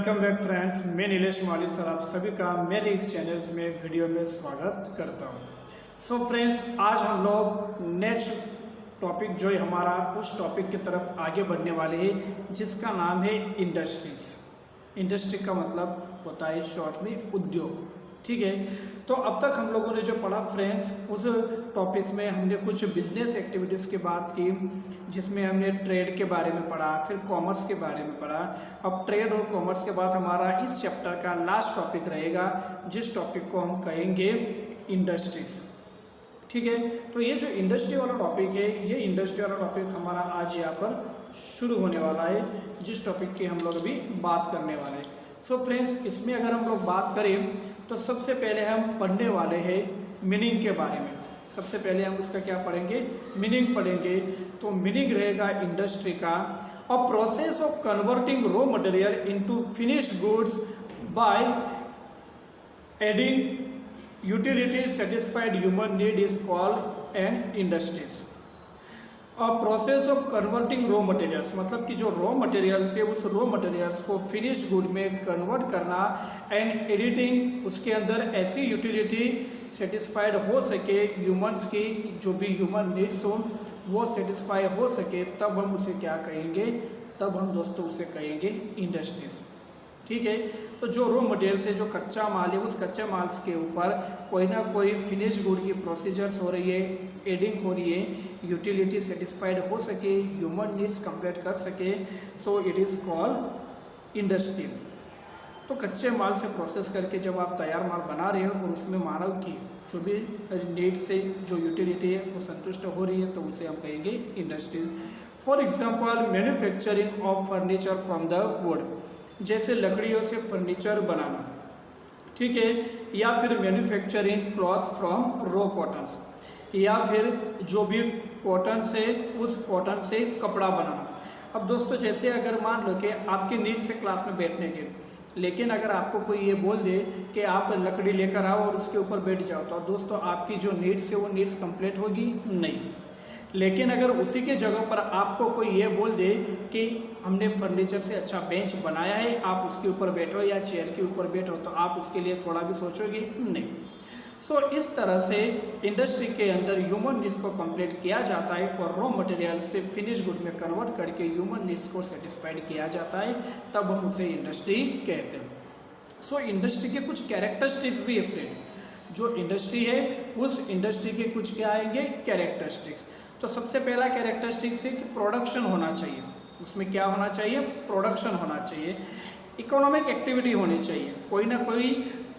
Welcome back friends, मैं नीलेश माली sir आप सभी का मेरे इस चैनल में वीडियो में स्वागत करता हूं। सो फ्रेंड्स, आज हम लोग नेक्स्ट टॉपिक जो है हमारा उस टॉपिक की तरफ आगे बढ़ने वाले हैं जिसका नाम है इंडस्ट्रीज। इंडस्ट्री का मतलब होता है शॉर्ट में उद्योग। ठीक है, तो अब तक हम लोगों ने जो पढ़ा फ्रेंड्स, उस टॉपिक्स में हमने कुछ बिजनेस एक्टिविटीज़ की बात की जिसमें हमने ट्रेड के बारे में पढ़ा, फिर कॉमर्स के बारे में पढ़ा। अब ट्रेड और कॉमर्स के बाद हमारा इस चैप्टर का लास्ट टॉपिक रहेगा जिस टॉपिक को हम कहेंगे इंडस्ट्रीज। ठीक है, तो ये जो इंडस्ट्री वाला टॉपिक है, ये इंडस्ट्री वाला टॉपिक हमारा आज यहाँ पर शुरू होने वाला है जिस टॉपिक की हम लोग अभी बात करने वाले हैं। सो फ्रेंड्स, इसमें अगर हम लोग बात करें तो सबसे पहले हम पढ़ने वाले हैं मीनिंग के बारे में। सबसे पहले हम उसका क्या पढ़ेंगे, मीनिंग पढ़ेंगे। तो मीनिंग रहेगा इंडस्ट्री का a process of converting raw material into finished goods by adding utility satisfied human need is called an industries. A process of converting raw materials मतलब कि जो रॉ मटेरियल्स है उस रॉ मटेरियल्स को finish good में convert करना and editing, उसके अंदर ऐसी यूटिलिटी सेटिस्फाइड हो सके ह्यूमंस की, जो भी ह्यूमन नीड्स हो वो सेटिस्फाई हो सके, तब हम उसे क्या कहेंगे, तब हम दोस्तों उसे कहेंगे इंडस्ट्रीज। ठीक है, तो जो रॉ मटेरियल से जो कच्चा माल है उस कच्चे माल के ऊपर कोई ना कोई फिनिश गुड की प्रोसीजर्स हो रही है, एडिंग हो रही है, यूटिलिटी सेटिस्फाइड हो सके, ह्यूमन नीड्स कंप्लीट कर सके, so it is called industry. तो कच्चे माल से प्रोसेस करके जब आप तैयार माल बना रहे हो और उसमें मानव की जो भी नीड से जो यूटिलिटी है वो संतुष्ट हो रही है तो उसे हम कहेंगे industries. For example manufacturing of furniture from the wood, जैसे लकड़ियों से फर्नीचर बनाना। ठीक है, या फिर manufacturing cloth from raw cottons, या फिर जो भी कॉटन से उस कॉटन से कपड़ा बनाना। अब दोस्तों, जैसे अगर मान लो कि आपकी नीड से क्लास में बैठने के, लेकिन अगर आपको कोई ये बोल दे कि आप लकड़ी लेकर आओ और उसके ऊपर बैठ जाओ, तो दोस्तों आपकी जो नीड्स है वो नीड्स कंप्लीट होगी नहीं। लेकिन अगर उसी के जगह पर आपको कोई ये बोल दे कि हमने फर्नीचर से अच्छा बेंच बनाया है, आप उसके ऊपर बैठो या चेयर के ऊपर बैठो, तो आप उसके लिए थोड़ा भी सोचोगे नहीं। सो इस तरह से इंडस्ट्री के अंदर ह्यूमन नीड्स को कंप्लीट किया जाता है और रॉ मटेरियल से फिनिश गुड में कन्वर्ट करके ह्यूमन नीड्स को सेटिस्फाइड किया जाता है, तब हम उसे इंडस्ट्री कहते हैं। सो इंडस्ट्री के कुछ कैरेक्टरिस्टिक्स भी है फ्रेंड। जो इंडस्ट्री है उस इंडस्ट्री के कुछ क्या आएंगे, कैरेक्टरिस्टिक्स। तो सबसे पहला कैरेक्टरिस्टिक्स है कि प्रोडक्शन होना चाहिए। उसमें क्या होना चाहिए, प्रोडक्शन होना चाहिए। इकोनॉमिक एक्टिविटी होनी चाहिए, कोई ना कोई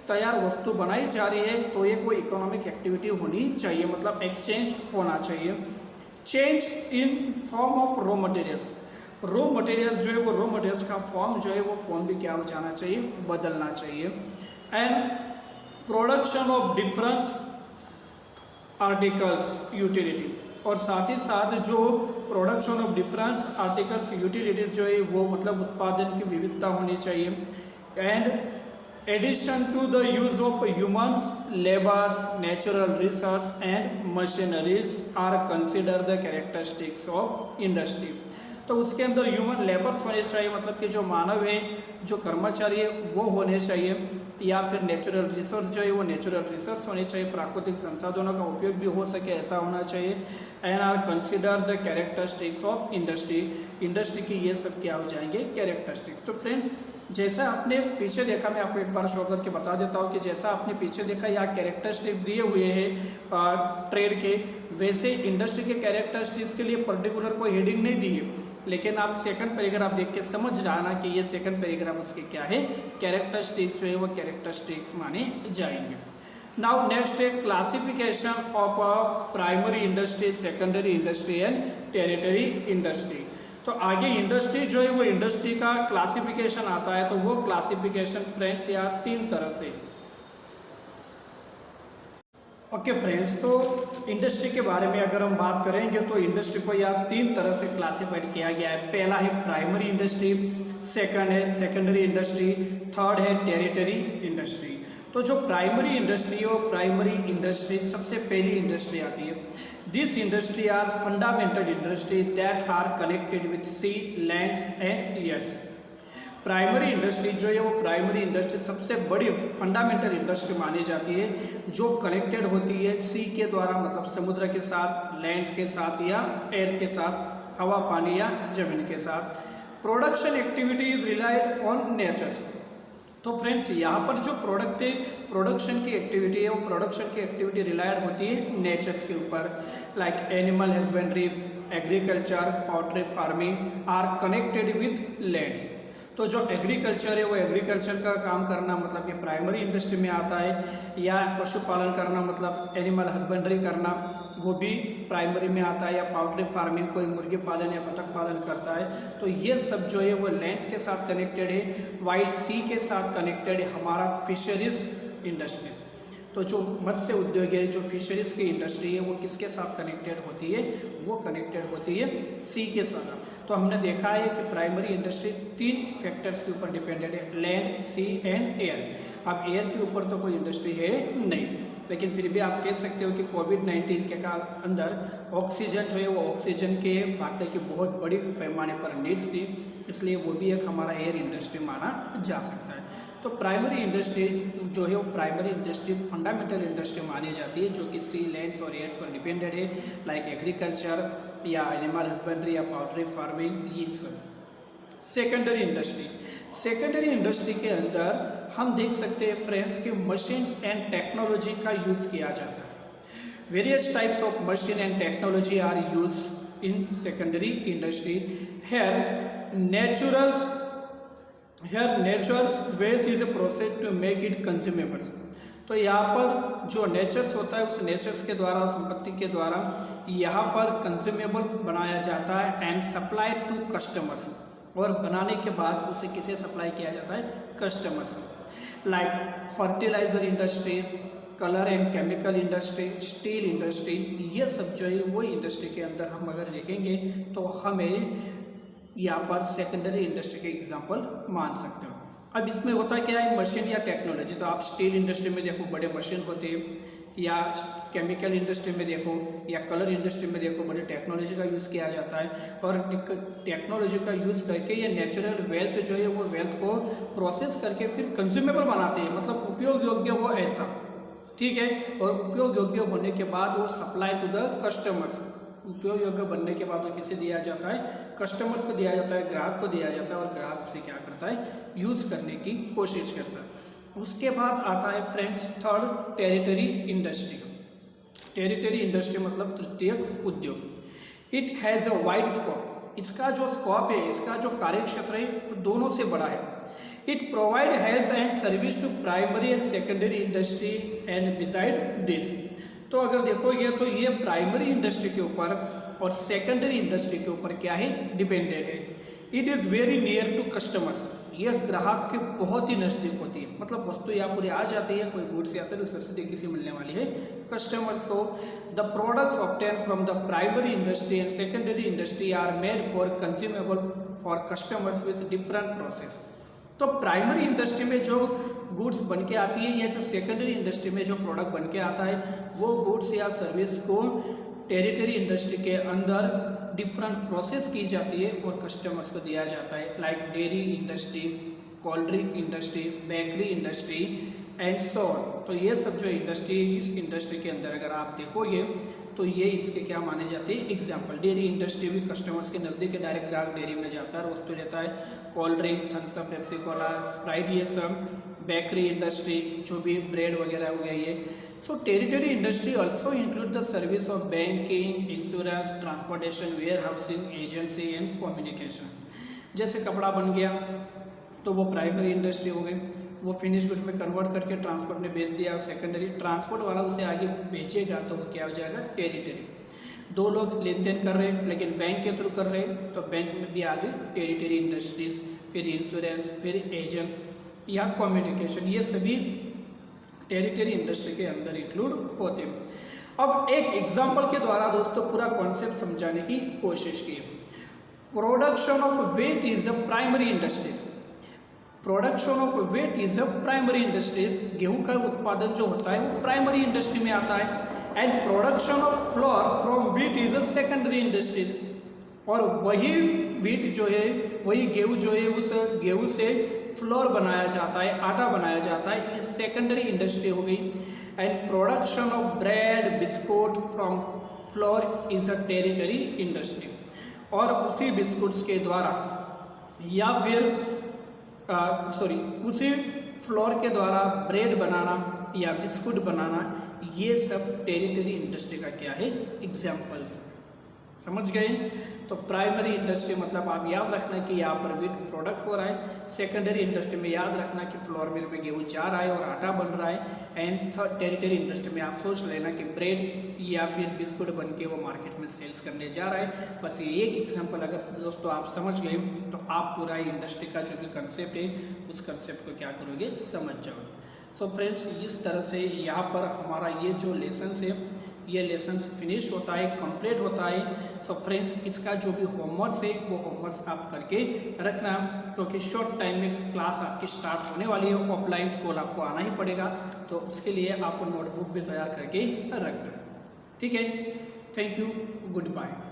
तैयार वस्तु बनाई जा रही है तो ये कोई इकोनॉमिक एक्टिविटी होनी चाहिए, मतलब एक्सचेंज होना चाहिए। Change in form of raw materials, raw material जो है वो रॉ मटेरियल्स का फॉर्म जो है वो फॉर्म भी क्या हो जाना चाहिए, बदलना चाहिए। And production of difference articles utility, और साथ ही साथ जो production of difference articles utilities जो है वो मतलब उत्पादन की विविधता होनी चाहिए। And addition to the use of humans, labours, natural resource and machineries are consider the characteristics of industry. तो उसके अंदर ह्यूमन लेबर्स होने चाहिए, मतलब कि जो मानव है, जो कर्मचारी है वो होने चाहिए, या फिर नेचुरल रिसोर्स जो है वो नेचुरल रिसोर्स होने चाहिए, प्राकृतिक संसाधनों का उपयोग भी हो सके ऐसा होना चाहिए। And are consider the characteristics of industry, industry की ये सब क्या हो जाएंगे, कैरेक्टरिस्टिक्स। तो फ्रेंड्स, जैसा आपने पीछे देखा, मैं आपको एक बार शो करके बता देता हूँ कि जैसा आपने पीछे देखा या कैरेक्टरिस्टिक्स दिए हुए हैं ट्रेड के, वैसे इंडस्ट्री के कैरेक्टरिस्टिक्स के लिए पर्टिकुलर कोई हेडिंग नहीं दी है, लेकिन आप सेकंड पैराग्राफ देख के समझ जाना कि ये सेकंड पैराग्राफ उसके क्या है, कैरेक्टरिस्टिक्स जो है वो कैरेक्टरिस्टिक्स माने जाएंगे। नाउ नेक्स्ट है classification of primary industry, secondary industry and territory industry. तो आगे इंडस्ट्री जो है वो इंडस्ट्री का क्लासिफिकेशन आता है, तो वो क्लासिफिकेशन फ्रेंड्स या तीन तरह से। ओके फ्रेंड्स, तो इंडस्ट्री के बारे में अगर हम बात करेंगे तो इंडस्ट्री को या तीन तरह से क्लासिफाइड किया गया है। पहला है प्राइमरी इंडस्ट्री, सेकंड है सेकेंडरी इंडस्ट्री, थर्ड है टेरिटरी इंडस्ट्री। तो जो प्राइमरी इंडस्ट्री है वो प्राइमरी इंडस्ट्री सबसे पहली इंडस्ट्री आती है। This industry are fundamental industry that are connected with sea, lands and airs. Primary industry जो है वो प्राइमरी इंडस्ट्री सबसे बड़ी फंडामेंटल इंडस्ट्री मानी जाती है, जो कनेक्टेड होती है सी के द्वारा, मतलब समुद्र के साथ, लैंड के साथ या एयर के साथ, हवा पानी या जमीन के साथ। Production activity is relied on nature. तो फ्रेंड्स यहाँ पर जो प्रोडक्शन की एक्टिविटी है, वो प्रोडक्शन की एक्टिविटी रिलायड होती है नेचर्स के ऊपर, like animal husbandry, agriculture, poultry farming are connected with lands. तो जो एग्रीकल्चर है वो एग्रीकल्चर का काम करना मतलब ये प्राइमरी इंडस्ट्री में आता है, या पशुपालन करना मतलब एनिमल हस्बेंड्री करना वो भी प्राइमरी में आता है, या पोल्ट्री फार्मिंग कोई मुर्गी पालन या बतख पालन करता है। तो ये सब जो है वो लैंड्स के साथ कनेक्टेड है, वाइड सी के साथ कनेक्टेड है हमारा फिशरीज इंडस्ट्री। तो जो मत्स्य उद्योग है, जो फिशरीज की इंडस्ट्री है, वो किसके साथ कनेक्टेड होती है? वो कनेक्टेड होती है सी के साथ। तो हमने देखा है कि प्राइमरी इंडस्ट्री 3 फैक्टर्स के ऊपर डिपेंडेड है, लैंड, सी एंड एयर। अब एयर के ऊपर तो कोई इंडस्ट्री है नहीं, लेकिन फिर भी आप कह सकते हो कि कोविड-19 के अंदर ऑक्सीजन जो है वो ऑक्सीजन के बातें की बहुत बड़ी पैमाने पर नीड्स थी, इसलिए वो भी एक हमारा एयर इंडस्ट्री माना जा सकता है। तो प्राइमरी इंडस्ट्री जो है वो प्राइमरी इंडस्ट्री फंडामेंटल इंडस्ट्री मानी जाती है, जो कि सी, लैंड्स और एयर्स पर डिपेंडेड है, लाइक एग्रीकल्चर या एनिमल हस्बेंड्री या पोल्ट्री फार्मिंग, ये सब। सेकेंडरी इंडस्ट्री के अंदर हम देख सकते हैं फ्रेंड्स कि मशीन्स एंड टेक्नोलॉजी का यूज़ किया जाता है। Various types of machine and technology are use in secondary industry. Here nature's wealth is a process to make it consumable। तो यहाँ पर जो नेचर्स होता है उस नेचर्स के द्वारा, संपत्ति के द्वारा यहाँ पर कंज्यूमेबल बनाया जाता है एंड सप्लाई टू कस्टमर्स, और बनाने के बाद उसे किसे सप्लाई किया जाता है? Customers. Like fertiliser industry, colour and chemical industry, steel industry, ये सब जो है वो इंडस्ट्री के अंदर हम अगर देखेंगे तो हमें यहाँ पर सेकेंडरी इंडस्ट्री के एग्जांपल मान सकते हो। अब इसमें होता क्या है? मशीन या टेक्नोलॉजी। तो आप स्टील इंडस्ट्री में देखो बड़े मशीन होते हैं, या केमिकल इंडस्ट्री में देखो या कलर इंडस्ट्री में देखो बड़े टेक्नोलॉजी का यूज़ किया जाता है, और टेक्नोलॉजी का यूज़ करके ये नेचुरल वेल्थ जो है वो वेल्थ को प्रोसेस करके फिर कंज्यूमेबल बनाते हैं, मतलब उपयोग योग्य हो ऐसा, ठीक है। और उपयोग योग्य होने के बाद वो सप्लाई टू द कस्टमर्स, उपयोग योग्य बनने के बाद वो किसे दिया जाता है? कस्टमर्स को दिया जाता है, ग्राहक को दिया जाता है, और ग्राहक उसे क्या करता है? यूज़ करने की कोशिश करता है। उसके बाद आता है friends third, territory industry. Territory industry मतलब तृतीय उद्योग। It has a wide scope. इसका जो स्कोप है, इसका जो कार्यक्षेत्र है वो दोनों से बड़ा है। It provide help and service to primary and secondary industry and beside this. तो अगर देखोगे तो ये प्राइमरी इंडस्ट्री के ऊपर और सेकेंडरी इंडस्ट्री के ऊपर क्या है? डिपेंडेड है। It is very near to customers. यह ग्राहक के बहुत ही नज़दीक होती है, मतलब वस्तु यहाँ पूरी आ जाती है, कोई गुड्स या सर्विस किसी मिलने वाली है कस्टमर्स को। The products obtain from the primary industry and secondary industry are made for consumable for customers with different process. तो प्राइमरी इंडस्ट्री में जो गुड्स बन के आती है या जो सेकेंडरी इंडस्ट्री में जो प्रोडक्ट बन के आता है वो गुड्स या सर्विस को टेरिटरी इंडस्ट्री के अंदर डिफरेंट प्रोसेस की जाती है और कस्टमर्स को दिया जाता है, like dairy industry, cold drink industry, bakery industry and so on. तो ये सब जो इंडस्ट्री, इस इंडस्ट्री के अंदर अगर आप देखोगे तो ये इसके क्या माने जाते हैं? एग्जाम्पल। डेयरी इंडस्ट्री भी कस्टमर्स के नज़दीक है, डायरेक्ट ग्राहक डेयरी में जाता है और वस्तु लेता है। Cold drink, Thums Up, Pepsi Cola, Sprite, ये सब। बेकरी इंडस्ट्री जो भी ब्रेड वगैरह हो गया ये। So territory industry also include the service of banking, insurance, transportation, warehousing, agency and communication. जैसे कपड़ा बन गया तो वो प्राइमरी इंडस्ट्री हो गई, वो फिनिश गुड में कन्वर्ट करके ट्रांसपोर्ट में बेच दिया, सेकेंडरी ट्रांसपोर्ट वाला उसे आगे बेचेगा तो वो क्या हो जाएगा? टेरिटरी। दो लोग लेन देन कर रहे हैं लेकिन बैंक के थ्रू कर रहे हैं तो बैंक में भी आगे टेरिटरी इंडस्ट्रीज, फिर इंश्योरेंस, फिर एजेंट्स या कम्युनिकेशन, ये सभी टेरिटरी इंडस्ट्री के अंदर इंक्लूड होते हैं। अब एक एग्जाम्पल के द्वारा दोस्तों पूरा कॉन्सेप्ट समझाने की कोशिश की। Production of wheat is a primary industries. Production of wheat is a primary industries. गेहूं का उत्पादन जो होता है वो प्राइमरी इंडस्ट्री में आता है। And production of floor from wheat is a secondary industries. और वही व्हीट जो है, वही गेहूँ जो है, उस गेहूँ से फ्लोर बनाया जाता है, आटा बनाया जाता है, ये सेकेंडरी इंडस्ट्री हो गई। And production of bread biscuit from floor is a territory industry. और उसी बिस्कुट्स के द्वारा या फिर उसी फ्लोर के द्वारा ब्रेड बनाना या बिस्कुट बनाना, ये सब टेरिटरी इंडस्ट्री का क्या है, एग्जाम्पल्स। समझ गए? तो प्राइमरी इंडस्ट्री मतलब आप याद रखना कि यहाँ पर व्हीट प्रोडक्ट हो रहा है। सेकेंडरी इंडस्ट्री में याद रखना कि फ्लोर मिल में गेहूँ जा रहा है और आटा बन रहा है। एंड थर्ड टेरिटरी इंडस्ट्री में आप सोच लेना कि ब्रेड या फिर बिस्कुट बन के वो मार्केट में सेल्स करने जा रहा है। बस ये एक एग्जाम्पल अगर दोस्तों आप समझ गए तो आप पूरा इंडस्ट्री का जो भी कंसेप्ट है उस कंसेप्ट को क्या करोगे, समझ जाओगे। सो फ्रेंड्स, इस तरह से यहाँ पर हमारा ये जो लेसन है, ये लेसन फिनिश होता है, कंप्लीट होता है। सो फ्रेंड्स, इसका जो भी होमवर्क है वो होमवर्क आप करके रखना, क्योंकि शॉर्ट टाइम में क्लास आपकी स्टार्ट होने वाली है। ऑफलाइन स्कूल आपको आना ही पड़ेगा, तो उसके लिए आपको नोटबुक भी तैयार करके रखना। ठीक है, थैंक यू, गुड बाय।